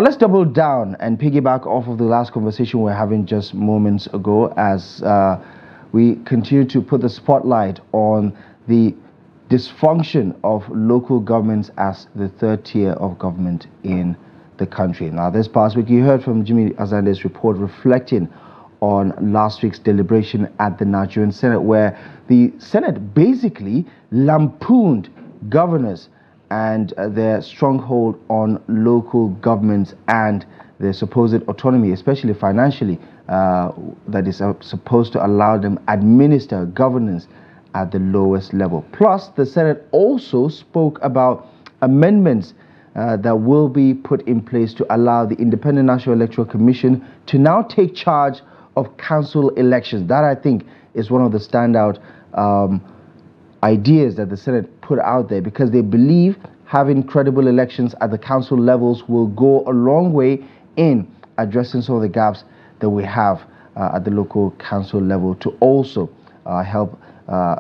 let's double down and piggyback off of the last conversation we were having just moments ago as we continue to put the spotlight on the dysfunction of local governments as the third tier of government in the country. Now, this past week, you heard from Jimmy Azande's report reflecting on last week's deliberation at the Nigerian Senate, where the Senate basically lampooned governors and their stronghold on local governments and their supposed autonomy, especially financially, that is supposed to allow them administer governance at the lowest level. Plus, the Senate also spoke about amendments that will be put in place to allow the Independent National Electoral Commission to now take charge of council elections. That, I think, is one of the standout ideas that the Senate put out there, because they believe having credible elections at the council levels will go a long way in addressing some of the gaps that we have at the local council level to also help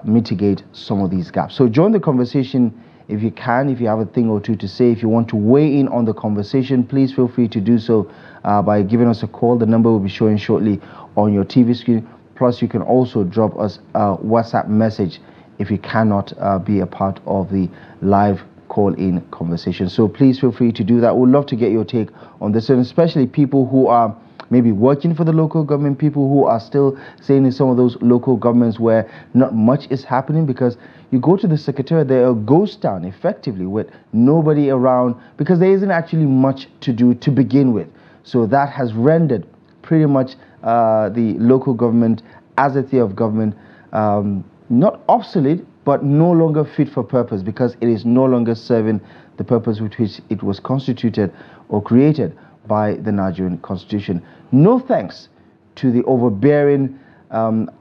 mitigate some of these gaps. So join the conversation if you can. If you have a thing or two to say, if you want to weigh in on the conversation, please feel free to do so by giving us a call. The number will be showing shortly on your TV screen. Plus, you can also drop us a WhatsApp message if you cannot be a part of the live call-in conversation. So please feel free to do that. We'd love to get your take on this, and especially people who are maybe working for the local government, people who are still staying in some of those local governments where not much is happening, because you go to the secretariat, they're a ghost town effectively with nobody around, because there isn't actually much to do to begin with. So that has rendered pretty much the local government as a tier of government not obsolete, but no longer fit for purpose, because it is no longer serving the purpose with which it was constituted or created by the Nigerian Constitution. No thanks to the overbearing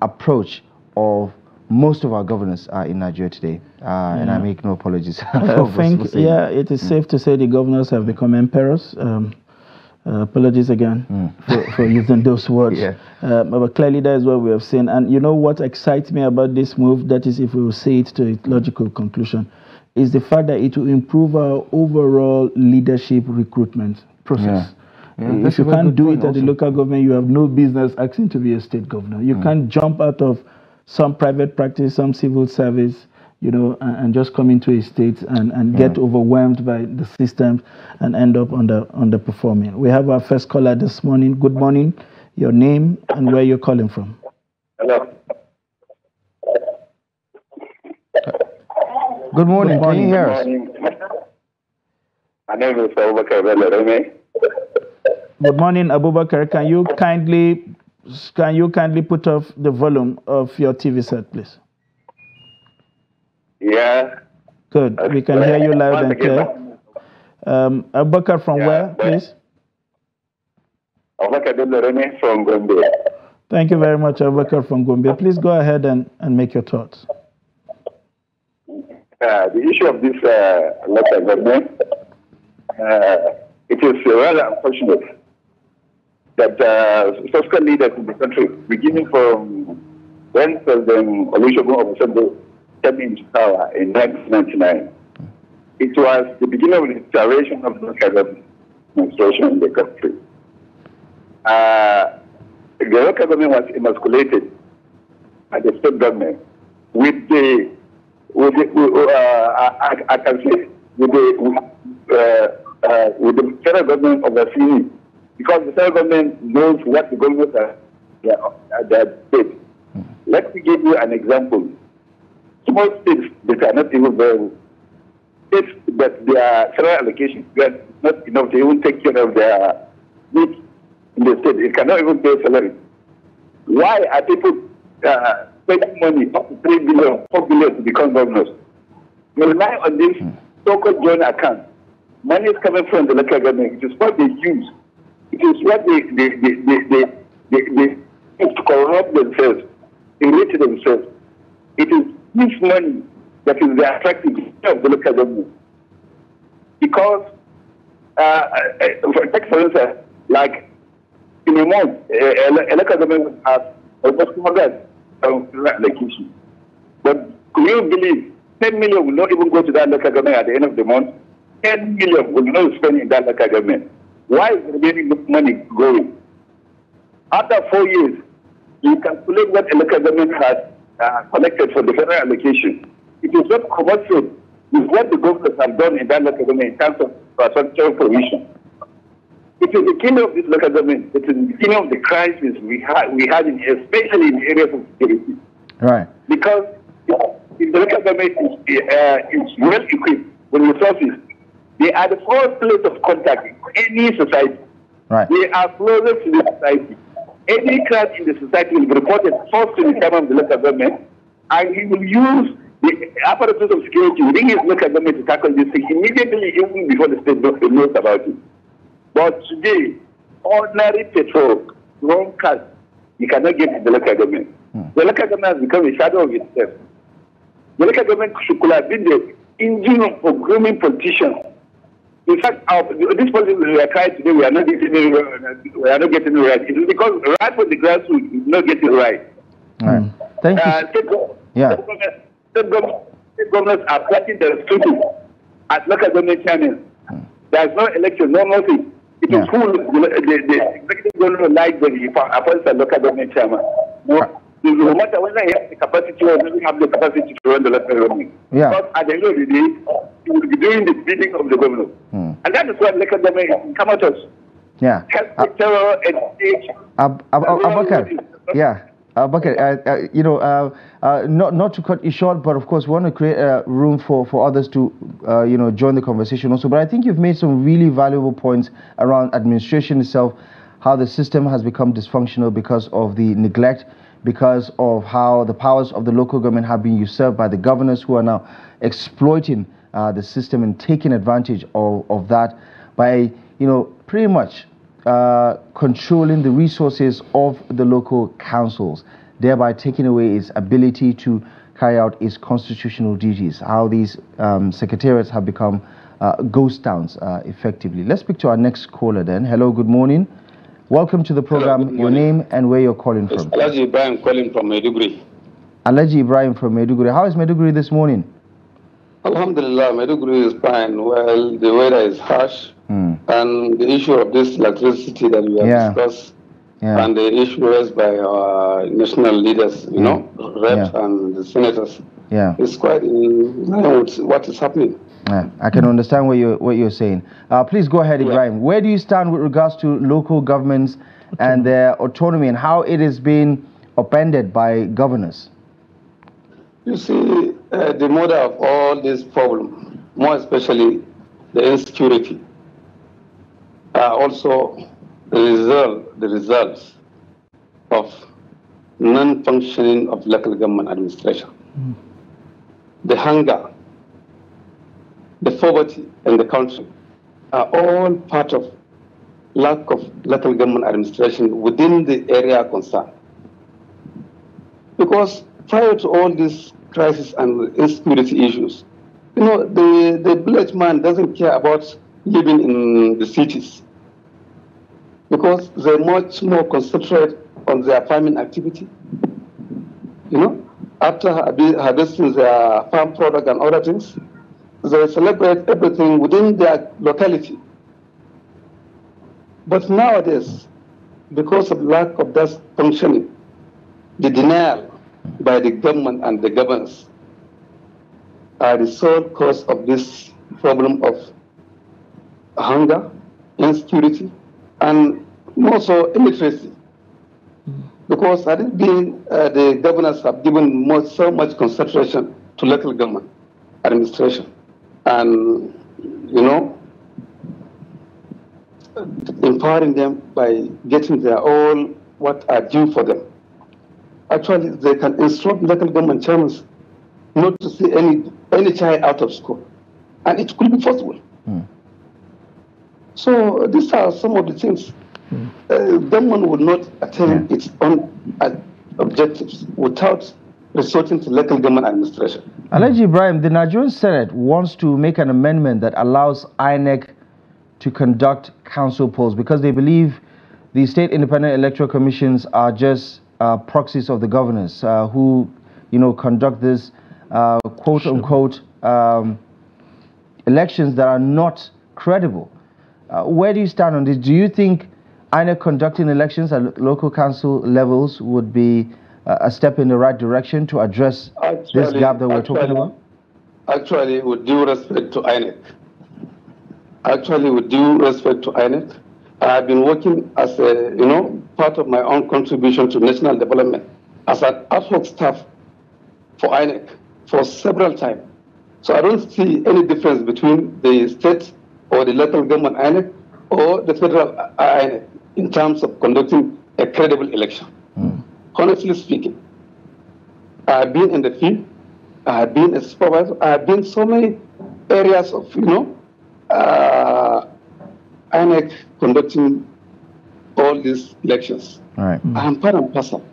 approach of most of our governors in Nigeria today, and I make no apologies. I think, yeah, it is safe to say the governors have become emperors. Apologies again for using those words. Yeah. But clearly that is what we have seen. And you know what excites me about this move, that is, if we will say it to its logical conclusion, is the fact that it will improve our overall leadership recruitment process. Yeah. Yeah, if you can't do it at the local government, you have no business asking to be a state governor. You can't jump out of some private practice, some civil service, you know, and just come into a state and get overwhelmed by the system and end up underperforming. We have our first caller this morning. Good morning. Your name and where you're calling from. Hello. Good morning. Can you hear us? My name is Abubakar. Good morning, Abubakar. Can you kindly put off the volume of your TV set, please? Yeah. Good. We can hear you loud and clear. Abubakar from where, please? Abubakar from Gombe. Thank you very much, Abubakar from Gombe. Please go ahead and make your thoughts. The issue of this local government, it is rather unfortunate that fiscal leaders in the country, beginning from when President Olusegun Obasanjo came into power in 1999, it was the beginning of the instauration of local government administration in the country. The local government was emasculated by the state government with the I can say with the federal government overseeing, because the federal government knows what the government are their state. Let me give you an example. Small states that are not even very states that their federal allocation is not enough to even take care of their needs in the state. It cannot even pay salary. Why are people spending money up to 3 billion, 4 billion to become governors? They rely on this so-called joint account. Money is coming from the local government. It is what they use. It is what they use to corrupt themselves, enrich themselves. It is this money that is the attractiveness of the local government. Because, for instance, like in a month, a local government would have almost 200 allocation. But could you believe 10 million will not even go to that local government at the end of the month? 10 million will not spend in that local government. Why is the remaining money going? After 4 years, you calculate what the local government has collected for the federal allocation. It is not commensurate with what the governments have done in that local government in terms of infrastructure provision. It is the beginning of this local government. It is the beginning of the crisis we had, especially in the areas of security. Right. Because if the local government is well equipped with resources, they are the first place of contact in any society. Right. They are closer to the society. Any crime in the society will be reported first to the chairman of the local government, and he will use the apparatus of security within his local government to tackle this thing immediately, even before the state knows about it. But today, ordinary petrol, wrong cars, you cannot get in the local government. The local government has become a shadow of itself. The local government could have been the engine for grooming politicians. In fact, this policy we are trying today, we are not getting it right. It is because right from the grassroots, we not getting it right. Thank you. State governments are planting their students as local government chairmen. There is no election, no nothing. It is full. The executive governor likes when he appoints a local government chairman. No matter whether he has the capacity or doesn't have the capacity to run the local government. But at the end of the day, he will be doing the bidding of the governor. And that is what local government come at us. Health terror, education. Not to cut you short, but of course, we want to create room for others to, join the conversation also. But I think you've made some really valuable points around administration itself, how the system has become dysfunctional because of the neglect, because of how the powers of the local government have been usurped by the governors who are now exploiting the system and taking advantage of that by, pretty much controlling the resources of the local councils, thereby taking away its ability to carry out its constitutional duties, how these secretariats have become ghost towns effectively. Let's speak to our next caller then. Hello, good morning. Welcome to the program. Hello, your name and where you're calling from. Alhaji Ibrahim calling from Maiduguri. Alhaji Ibrahim from Maiduguri. How is Maiduguri this morning? Alhamdulillah, Maiduguri is fine. Well, the weather is harsh. And the issue of this electricity that we have discussed, and the issue raised by our national leaders, reps and the senators, is quite in line with what is happening. I can understand what you're saying. Please go ahead, Ibrahim. Where do you stand with regards to local governments and their autonomy and how it is being upended by governors? You see, the mother of all this problem, more especially the insecurity, also the results of non-functioning of local government administration. The hunger, the poverty in the country are all part of lack of local government administration within the area concerned. Because prior to all these crisis and insecurity issues, the village man doesn't care about living in the cities because they're much more concentrated on their farming activity. After harvesting their farm product and other things, they celebrate everything within their locality. But nowadays, because of lack of that functioning, the denial by the government and the governors are the sole cause of this problem of hunger, insecurity, and also illiteracy. Because had it been the governors have given so much concentration to local government administration, and empowering them by getting their all what are due for them. Actually, they can instruct local government chairmen not to see any child out of school, and it could be possible. So these are some of the things. Government will not attain its own objectives without resorting to local government administration. Alhaji Ibrahim, the Nigerian Senate wants to make an amendment that allows INEC to conduct council polls because they believe the state independent electoral commissions are just proxies of the governors who, conduct this quote-unquote elections that are not credible. Where do you stand on this? Do you think INEC conducting elections at local council levels would be a step in the right direction to address this gap that we're talking about? Actually, with due respect to INEC, I've been working as a, part of my own contribution to national development as an ad hoc staff for INEC for several times. So I don't see any difference between the state or the local government INEC or the federal INEC in terms of conducting a credible election. Honestly speaking, I have been in the field, I have been a supervisor, I have been so many areas of, INEC conducting all these elections. All right. I am part and parcel.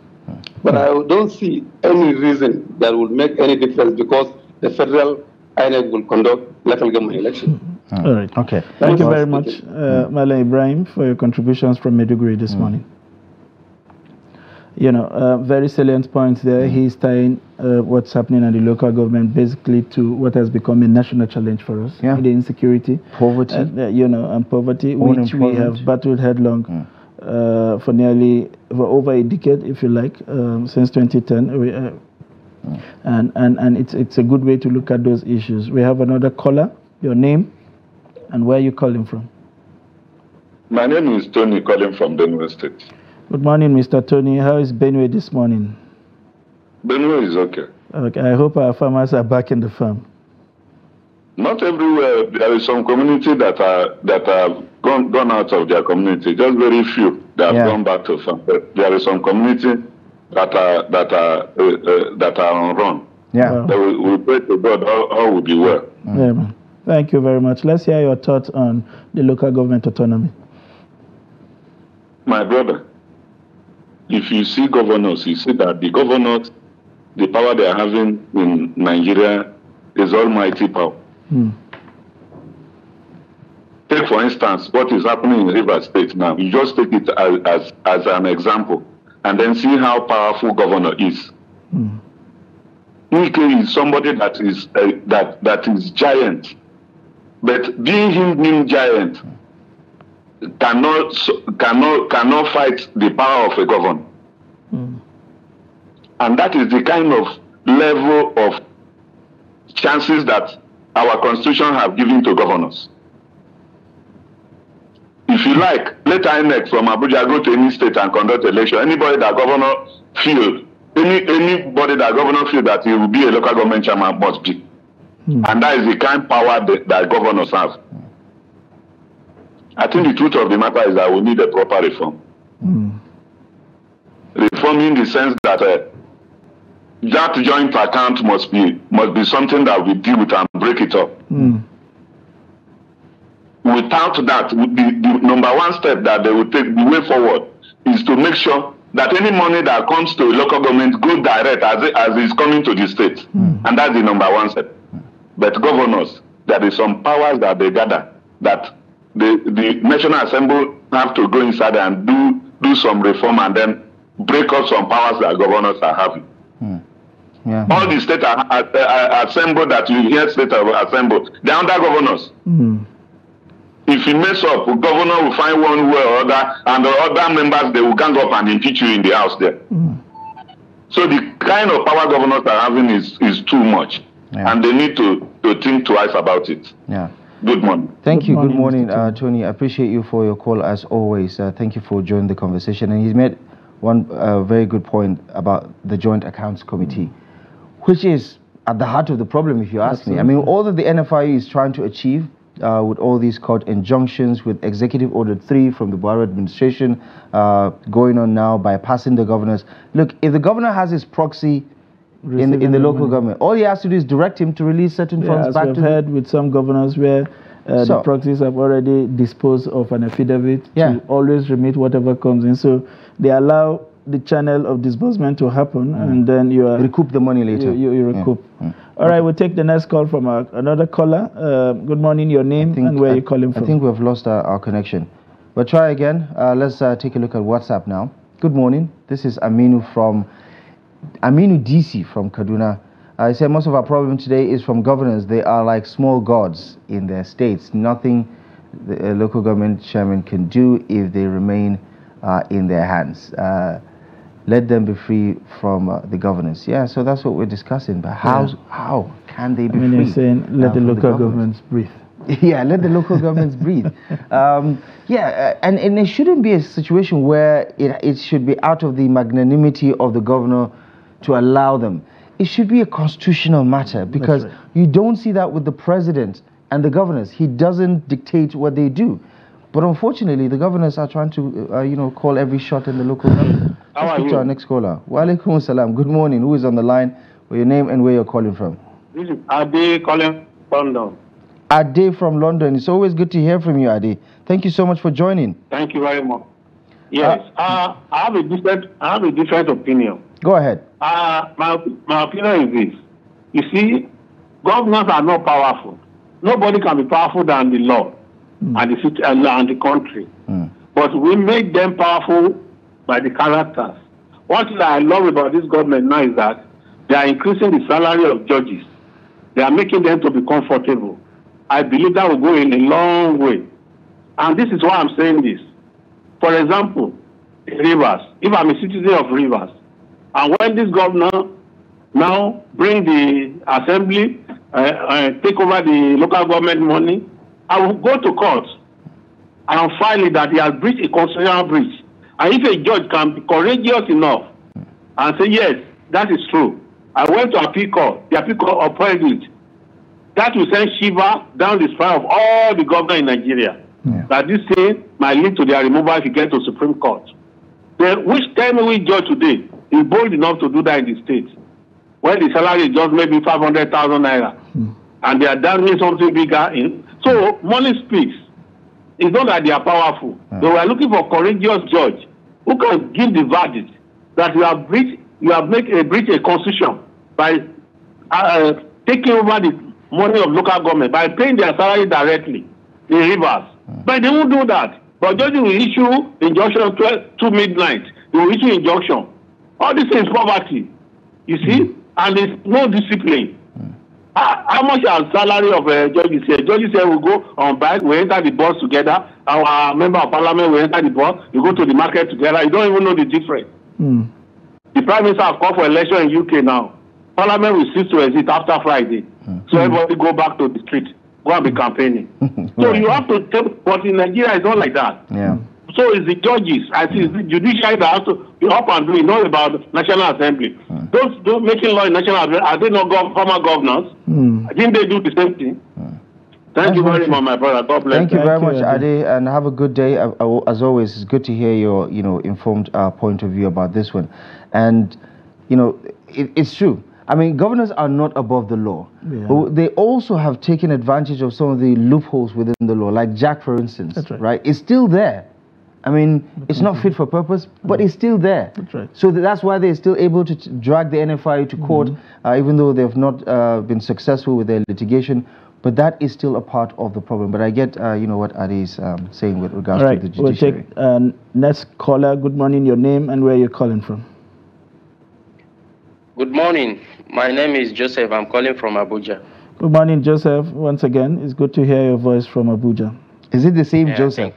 But I don't see any reason that will make any difference because the federal INEC will conduct local government elections. All right. Okay. Thank you very much, Malam Ibrahim, for your contributions from Maiduguri this morning. Very salient points there. He's tying what's happening at the local government basically to what has become a national challenge for us, the insecurity, poverty, and poverty, which we have battled headlong for over a decade, if you like, since 2010. And it's a good way to look at those issues. We have another caller. Your name and where are you calling from? My name is Tony, calling from Benue State. Good morning, Mr. Tony. How is Benue this morning? Benue is okay. Okay, I hope our farmers are back in the farm. Not everywhere. There is some community that have gone out of their community. Just very few that have gone back to farm. But there is some community that are on run. Yeah. So we pray to God all will be well. Yeah, thank you very much. Let's hear your thoughts on the local government autonomy. My brother, if you see governors, you see that the governors, the power they are having in Nigeria is almighty power. Take, for instance, what is happening in Rivers State now. You just take it as an example and then see how powerful governor is. Micheal is somebody that is giant, but being him giant cannot fight the power of a governor. And that is the kind of level of chances that our constitution have given to governors. If you like, let INEC from Abuja go to any state and conduct election. Anybody that governor feel, anybody that governor feel that he will be a local government chairman must be. And that is the kind of power that governors have. I think the truth of the matter is that we need a proper reform. Reform in the sense that that joint account must be something that we deal with and break it up. Without that, the number one step that they will take the way forward is to make sure that any money that comes to local government goes direct as it's coming to the state. And that's the number one step. But governors, there is some powers that they gather that the National Assembly have to go inside and do some reform and then break up some powers that governors are having. All the state assembly that you hear state assembly, they're under governors. If you mess up, the governor will find one way or other, and the other members, they will gang up and impeach you in the house there. So the kind of power governors are having is too much. And they need to think twice about it. Good morning. Thank you. Good morning, Tony. I appreciate you for your call as always. Thank you for joining the conversation. And he's made one very good point about the Joint Accounts Committee, which is at the heart of the problem, if you ask me. I mean, all that the NFIE is trying to achieve with all these court injunctions, with Executive Order 3 from the Buhari administration going on now, bypassing the governors. Look, if the governor has his proxy in the local government, all he has to do is direct him to release certain funds back to... As we've heard with some governors where the proxies have already disposed of an affidavit to always remit whatever comes in. So they allow the channel of disbursement to happen and then you recoup the money later. You recoup. All right, we'll take the next call from another caller. Good morning, your name and where you're calling from. I think we've lost our connection. But try again. Let's take a look at WhatsApp now. Good morning. This is Aminu DC from Kaduna. I said most of our problem today is from governors. They are like small gods in their states. Nothing the local government chairman can do if they remain in their hands. Let them be free from the governors. Yeah, so that's what we're discussing. But how can they be free? You're saying let the local governments breathe. Yeah, let the local governments breathe. And it shouldn't be a situation where it should be out of the magnanimity of the governor to allow them. It should be a constitutional matter, because you don't see that with the president and the governors. He doesn't dictate what they do. But unfortunately, the governors are trying to, call every shot in the local government. Let's speak to our next caller. Wa alaikum assalam. Good morning. Who is on the line? What's your name and where you're calling from? This is Ade calling from London. Ade from London. It's always good to hear from you, Ade. Thank you so much for joining. Thank you very much. Yes, I have a different opinion. Go ahead. My opinion is this. You see, governors are not powerful. Nobody can be powerful than the law and the city and the country. But we make them powerful by the characters. One thing that I love about this government now is that they are increasing the salary of judges. They are making them to be comfortable. I believe that will go in a long way. And this is why I'm saying this. For example, Rivers. If I'm a citizen of Rivers, and when this governor now bring the assembly, take over the local government money, I will go to court and file it that he has breached a constitutional breach. And if a judge can be courageous enough and say, yes, that is true, I went to appeal court, the appeal court upheld it, that will send Shiva down the spine of all the governors in Nigeria. That this thing might lead to their removal if you get to Supreme Court. Then tell me which judge today is bold enough to do that in the state, when the salary is just maybe 500,000 naira, and they are doing something bigger in. So money speaks. It's not that they are powerful. They were looking for a courageous judge who can give the verdict that you have breached a constitution by taking over the money of local government, by paying their salary directly in Rivers. But they won't do that. But judges will issue injunction to midnight. They will issue injunction. All this is poverty, you see, and there's no discipline. How much are salary of judges here? Judges here will go on bike, we enter the bus together, our member of parliament will enter the bus, you go to the market together, you don't even know the difference. The prime minister has called for election in UK now. Parliament will cease to exist after Friday. So everybody go back to the street, go and be campaigning. So you have to tell, but in Nigeria it's not like that. So it's the judges, I see it's the judiciary that has to be up and doing, not about National Assembly. Those making law in National Assembly, are they not former governors? Didn't they do the same thing? Thank you very much, my brother. God bless. Thank you very much, Ade, and have a good day. As always, it's good to hear your, informed point of view about this one. And, it's true. I mean, governors are not above the law. But they also have taken advantage of some of the loopholes within the law, like Jack, for instance. That's right. It's still there. I mean, it's not fit for purpose, but it's still there. That's right. So that's why they're still able to drag the NFI to court, even though they've not been successful with their litigation. But that is still a part of the problem. But I get, what Ade is saying with regards to the judiciary. We'll take next caller. Good morning. Your name and where you're calling from. Good morning. My name is Joseph. I'm calling from Abuja. Good morning, Joseph. Once again, it's good to hear your voice from Abuja. Is it the same Joseph?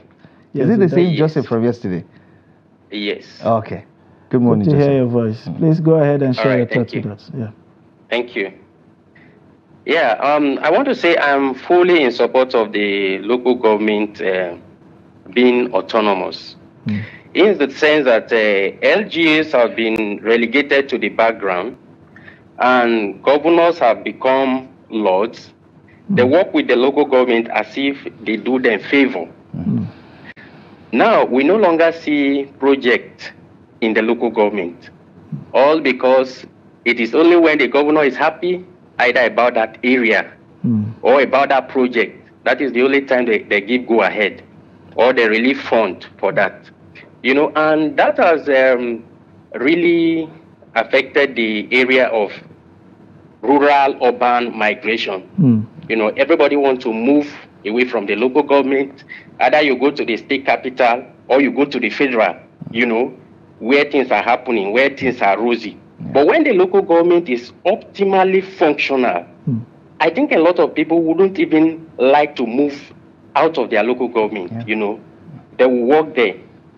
Yes, is it the same Joseph from yesterday? Yes. Okay. Good morning, Joseph. Good to hear your voice. Please go ahead and share your thoughts with us. Thank you. Yeah, I want to say I'm fully in support of the local government being autonomous. In the sense that LGAs have been relegated to the background and governors have become lords. They work with the local government as if they do them favor. Now, we no longer see projects in the local government, all because it is only when the governor is happy, either about that area or about that project. That is the only time they give go ahead, or the relief fund for that. And that has really affected the area of rural-urban migration. Everybody wants to move away from the local government. Either you go to the state capital or you go to the federal, where things are happening, where things are rosy. But when the local government is optimally functional, I think a lot of people wouldn't even like to move out of their local government, they will work there.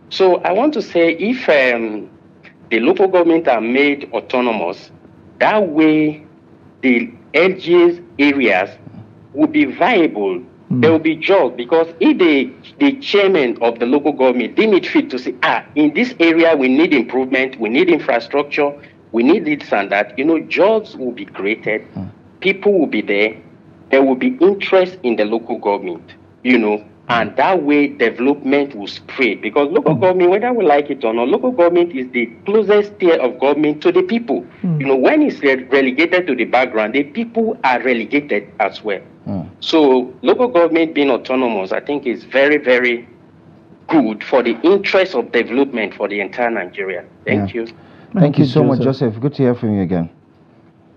So I want to say, if the local government are made autonomous, that way the LGA's areas will be viable. There will be jobs, because if the chairman of the local government deem it fit to say, in this area we need improvement, we need infrastructure, we need this and that, jobs will be created, people will be there, there will be interest in the local government, and that way development will spread, because local government, whether we like it or not, local government is the closest tier of government to the people. When it's relegated to the background, the people are relegated as well. So local government being autonomous, I think, is very, very good for the interest of development for the entire Nigeria. Thank you. Thank you so much, Joseph. Good to hear from you again.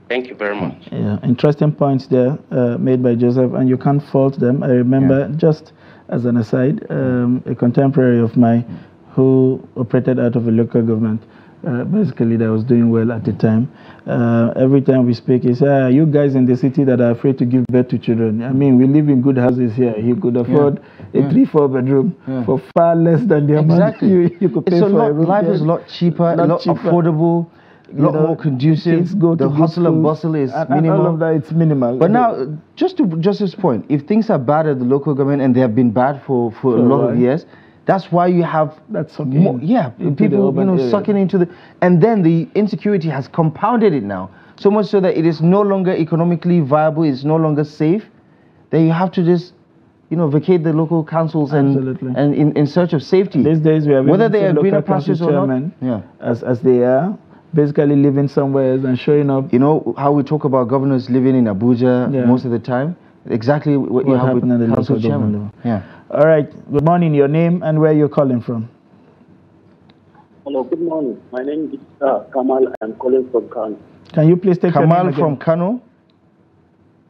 Thank you very much. Yeah, interesting points there made by Joseph, and you can't fault them. I remember, just as an aside, a contemporary of mine who operated out of a local government, basically that was doing well at the time. Every time we speak, he said, you guys in the city that are afraid to give birth to children. I mean, we live in good houses here. You could afford a 3-4 bedroom for far less than the amount you could pay for a room. Life is a lot cheaper, a lot affordable, a lot more conducive. The hustle and bustle is minimal. All of that, it's minimal. But now, just to Joseph's point, if things are bad at the local government, and they have been bad for a lot of years, that's why you have people sucking into the, and then the insecurity has compounded it now, so much so that it is no longer economically viable, it's no longer safe. Then you have to just vacate the local councils and in search of safety. These days we have, whether they are greener pastures or not, as they are basically living somewhere else and showing up. You know how we talk about governors living in Abuja most of the time? Exactly what you have with in the council chairman. All right. Good morning. Your name and where you're calling from? Hello. Good morning. My name is Kamal. I'm calling from Kano. Can you please take Kamal your name again? from Kano?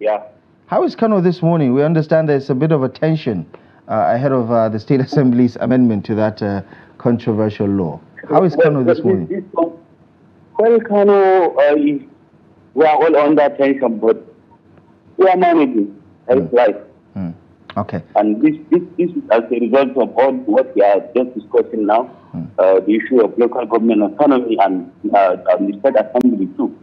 Yeah. How is Kano this morning? We understand there's a bit of a tension ahead of the State Assembly's amendment to that controversial law. How is Kano this morning? Well, Kano, we are all under tension, but we are managing. It's life. Okay. And this is as a result of all what we are just discussing now, the issue of local government autonomy and the State Assembly too.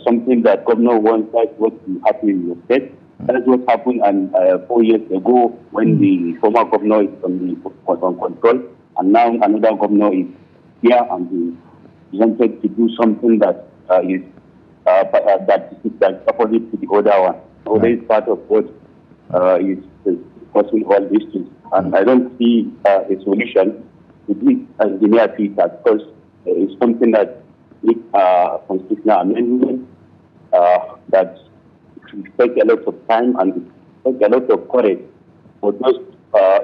Something that governor wants, that's what will happen in the state. That's what happened 4 years ago when the former governor is on control, and now another governor is here and he wanted to do something that is opposite to the other one. So that is part of what is causing all these things. And I don't see a solution to this in the near future, because it's something that needs constitutional amendment that will take a lot of time and take a lot of courage for those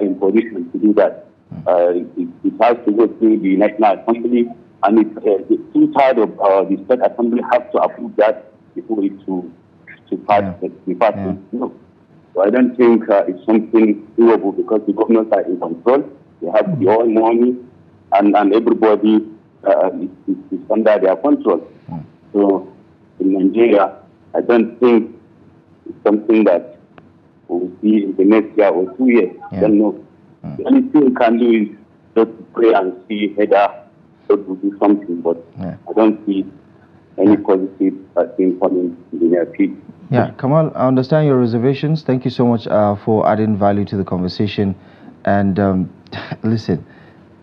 in position to do that. It has to go through the National Assembly, and the 2/3 of the State Assembly have to approve that before it to pass the party. No. So I don't think it's something doable, because the governors are in control. They have their own money, and everybody is under their control. So in Nigeria, I don't think it's something that we'll see in the next year or 2 years. I don't know. The only thing we can do is just pray and see whether God will do something, but I don't see any positive thing coming in the near future. Yeah, Kamal, I understand your reservations. Thank you so much for adding value to the conversation. And listen,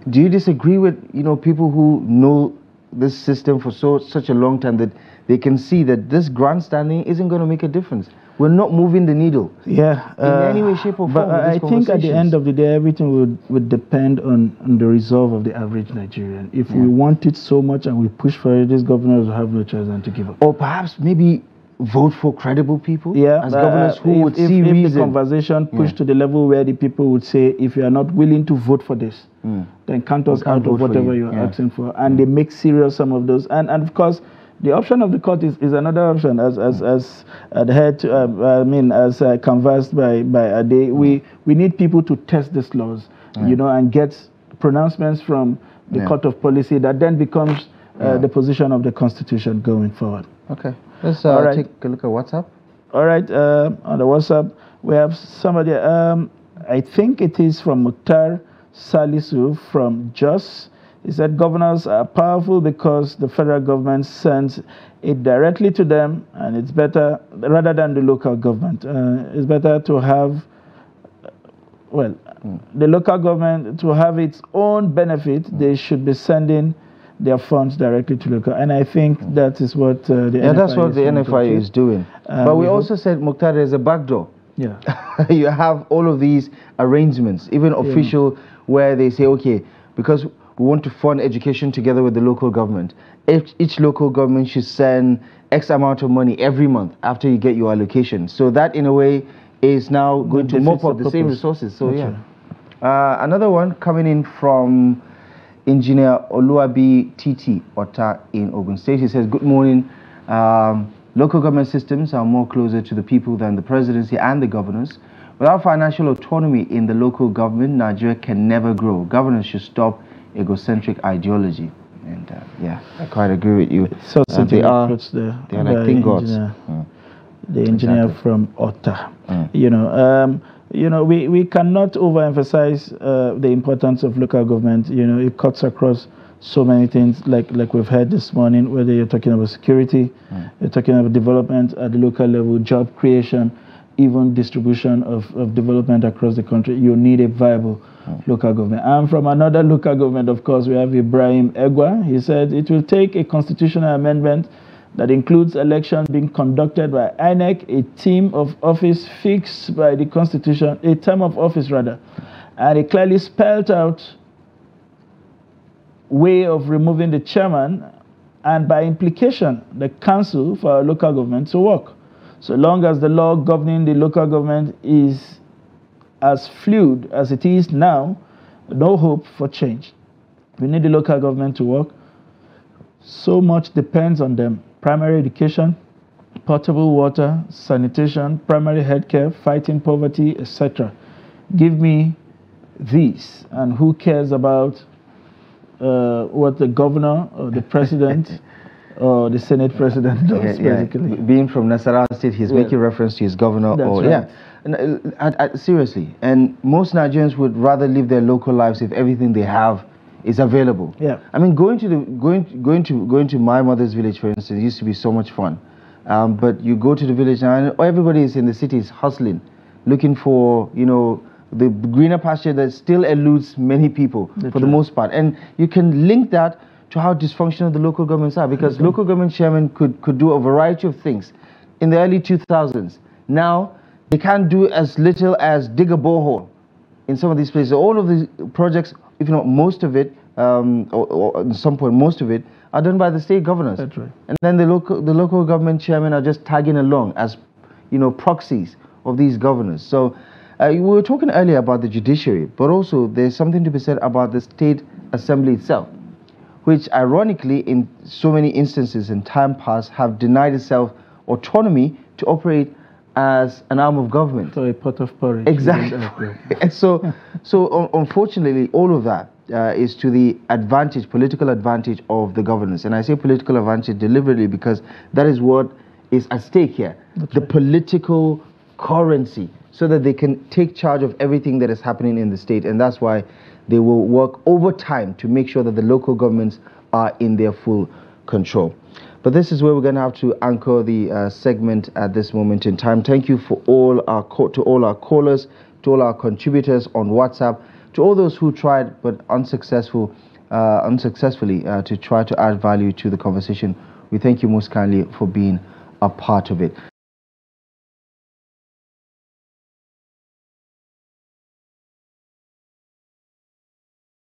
do you disagree with people who know this system for such a long time, that they can see that this grandstanding isn't going to make a difference? We're not moving the needle. Yeah, in any way, shape, or form. But I think at the end of the day, everything would depend on the resolve of the average Nigerian. If we want it so much and we push for it, these governors will have no choice than to give up. Or perhaps maybe vote for credible people, as governors who would see reason. If the conversation pushed to the level where the people would say, if you are not willing to vote for this, then count us out of whatever you are asking for. And they make serious some of those. And of course, the option of the court is another option, as adhered as canvassed by Ade. We need people to test these laws, and get pronouncements from the court of policy that then becomes the position of the Constitution going forward. Okay, let's take a look at WhatsApp. All right, on the WhatsApp we have somebody. I think it is from Mukhtar Salisu from Jos. He said governors are powerful because the federal government sends it directly to them, and it's better, rather than the local government. It's better to have, the local government, to have its own benefit, they should be sending their funds directly to local. And I think that is what the NFI that's what is the NFI is doing. But we also said, Mukhtar, there's a backdoor. Yeah. You have all of these arrangements, even official, where they say, okay, because we want to fund education together with the local government. Each local government should send X amount of money every month after you get your allocation. So that, in a way, is now going to mop up the same resources. So, another one coming in from Engineer Oluwabi Titi Ota in Ogun State. He says, good morning. Local government systems are more closer to the people than the presidency and the governors. Without financial autonomy in the local government, Nigeria can never grow. Governors should stop egocentric ideology. And I quite agree with you. So they are like thin gods. The engineer from Ota. We cannot overemphasize the importance of local government. It cuts across so many things, like we've heard this morning, whether you're talking about security, you're talking about development at the local level, job creation, even distribution of development across the country. You need a viable local government. And from another local government, of course, we have Ibrahim Egwa. He said it will take a constitutional amendment that includes elections being conducted by INEC, a term of office fixed by the Constitution, a term of office rather, and it clearly spelled out way of removing the chairman, and by implication, the council for our local government to work. So long as the law governing the local government is as fluid as it is now, no hope for change. We need the local government to work. So much depends on them. Primary education, potable water, sanitation, primary healthcare, fighting poverty, etc. Give me these, and who cares about what the governor or the president or the Senate president does, basically. Being from Nasarawa State, he's making reference to his governor. Seriously. And most Nigerians would rather live their local lives if everything they have is available. I mean, going to my mother's village, for instance, used to be so much fun. But you go to the village now, and everybody is in the cities hustling, looking for, the greener pasture that still eludes many people for the most part. And you can link that to how dysfunctional the local governments are, because local government chairmen could do a variety of things in the early 2000s. Now, they can't do as little as dig a borehole in some of these places. All of these projects, if not most of it, or at some point most of it, are done by the state governors. That's right. And then the local government chairmen are just tagging along as, proxies of these governors. So we were talking earlier about the judiciary, but also there's something to be said about the state assembly itself, which ironically in so many instances in time past have denied itself autonomy to operate as an arm of government. So a pot of porridge. Exactly. And so unfortunately, all of that is to the political advantage of the governors. And I say political advantage deliberately because that is what is at stake here. The political currency, so that they can take charge of everything that is happening in the state. And that's why they will work overtime to make sure that the local governments are in their full control. But this is where we're going to have to anchor the segment at this moment in time. Thank you for all our callers, to all our contributors on WhatsApp, to all those who tried but unsuccessfully to try to add value to the conversation. We thank you most kindly for being a part of it.